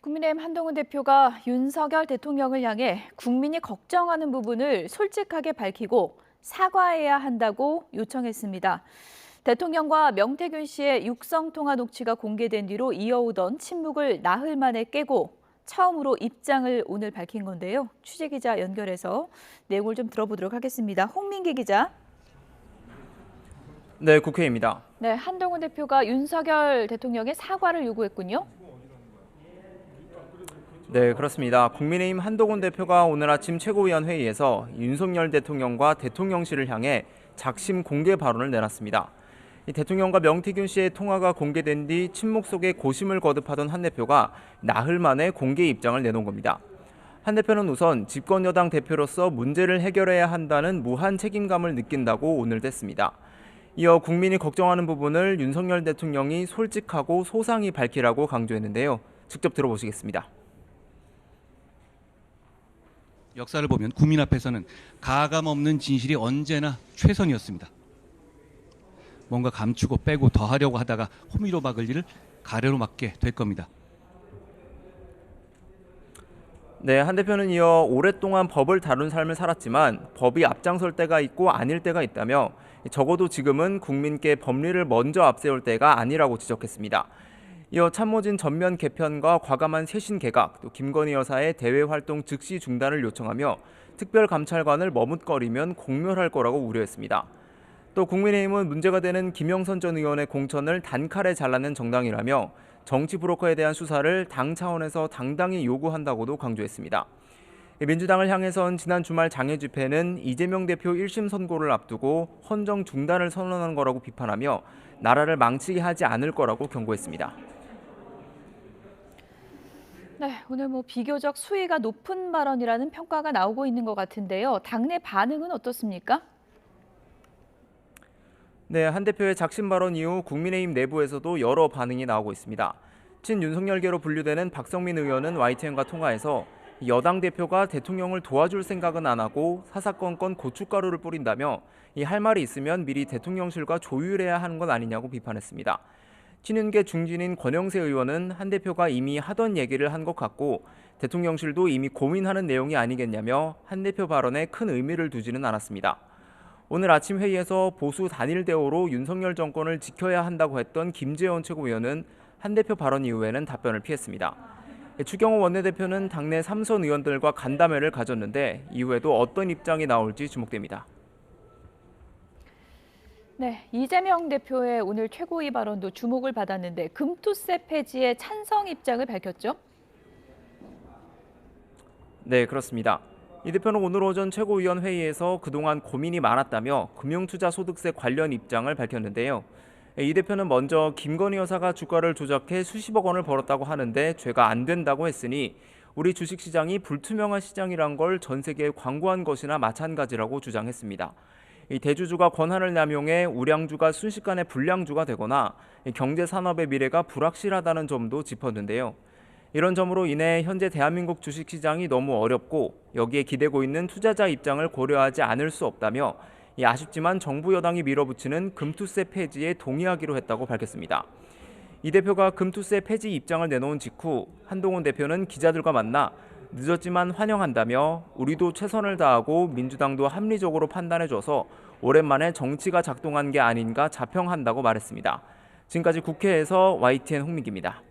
국민의힘 한동훈 대표가 윤석열 대통령을 향해 국민이 걱정하는 부분을 솔직하게 밝히고 사과해야 한다고 요청했습니다. 대통령과 명태균 씨의 육성통화 녹취가 공개된 뒤로 이어오던 침묵을 나흘 만에 깨고 처음으로 입장을 오늘 밝힌 건데요. 취재기자 연결해서 내용을 좀 들어보도록 하겠습니다. 홍민기 기자. 네, 국회입니다. 네, 한동훈 대표가 윤석열 대통령의 사과를 요구했군요. 네, 그렇습니다. 국민의힘 한동훈 대표가 오늘 아침 최고위원 회의에서 윤석열 대통령과 대통령실을 향해 작심 공개 발언을 내놨습니다. 대통령과 명태균 씨의 통화가 공개된 뒤 침묵 속에 고심을 거듭하던 한 대표가 나흘 만에 공개 입장을 내놓은 겁니다. 한 대표는 우선 집권 여당 대표로서 문제를 해결해야 한다는 무한 책임감을 느낀다고 오늘 댔습니다. 이어 국민이 걱정하는 부분을 윤석열 대통령이 솔직하고 소상히 밝히라고 강조했는데요. 직접 들어보시겠습니다. 역사를 보면 국민 앞에서는 가감 없는 진실이 언제나 최선이었습니다. 뭔가 감추고 빼고 더하려고 하다가 호미로 막을 일을 가래로 막게 될 겁니다. 네, 한 대표는 이어 오랫동안 법을 다룬 삶을 살았지만 법이 앞장설 때가 있고 아닐 때가 있다며 적어도 지금은 국민께 법리를 먼저 앞세울 때가 아니라고 지적했습니다. 이어 참모진 전면 개편과 과감한 쇄신 개각, 또 김건희 여사의 대외 활동 즉시 중단을 요청하며 특별감찰관을 머뭇거리면 공멸할 거라고 우려했습니다. 또 국민의힘은 문제가 되는 김영선 전 의원의 공천을 단칼에 잘라낸 정당이라며 정치 브로커에 대한 수사를 당 차원에서 당당히 요구한다고도 강조했습니다. 민주당을 향해선 지난 주말 장애 집회는 이재명 대표 1심 선고를 앞두고 헌정 중단을 선언한 거라고 비판하며 나라를 망치게 하지 않을 거라고 경고했습니다. 네, 오늘 비교적 수위가 높은 발언이라는 평가가 나오고 있는 것 같은데요. 당내 반응은 어떻습니까? 네, 한 대표의 작심 발언 이후 국민의힘 내부에서도 여러 반응이 나오고 있습니다. 친윤석열계로 분류되는 박성민 의원은 YTN과 통화해서 여당 대표가 대통령을 도와줄 생각은 안 하고 사사건건 고춧가루를 뿌린다며 할 말이 있으면 미리 대통령실과 조율해야 하는 건 아니냐고 비판했습니다. 친윤계 중진인 권영세 의원은 한 대표가 이미 하던 얘기를 한 것 같고 대통령실도 이미 고민하는 내용이 아니겠냐며 한 대표 발언에 큰 의미를 두지는 않았습니다. 오늘 아침 회의에서 보수 단일 대오로 윤석열 정권을 지켜야 한다고 했던 김재원 최고위원은 한 대표 발언 이후에는 답변을 피했습니다. 추경호 원내대표는 당내 3선 의원들과 간담회를 가졌는데 이후에도 어떤 입장이 나올지 주목됩니다. 네, 이재명 대표의 오늘 최고위 발언도 주목을 받았는데 금투세 폐지에 찬성 입장을 밝혔죠? 네, 그렇습니다. 이 대표는 오늘 오전 최고위원 회의에서 그동안 고민이 많았다며 금융투자소득세 관련 입장을 밝혔는데요. 이 대표는 먼저 김건희 여사가 주가를 조작해 수십억 원을 벌었다고 하는데 죄가 안 된다고 했으니 우리 주식시장이 불투명한 시장이란 걸 전 세계에 광고한 것이나 마찬가지라고 주장했습니다. 이 대주주가 권한을 남용해 우량주가 순식간에 불량주가 되거나 경제 산업의 미래가 불확실하다는 점도 짚었는데요. 이런 점으로 인해 현재 대한민국 주식시장이 너무 어렵고 여기에 기대고 있는 투자자 입장을 고려하지 않을 수 없다며 아쉽지만 정부 여당이 밀어붙이는 금투세 폐지에 동의하기로 했다고 밝혔습니다. 이 대표가 금투세 폐지 입장을 내놓은 직후 한동훈 대표는 기자들과 만나 늦었지만 환영한다며 우리도 최선을 다하고 민주당도 합리적으로 판단해줘서 오랜만에 정치가 작동한 게 아닌가 자평한다고 말했습니다. 지금까지 국회에서 YTN 홍민기입니다.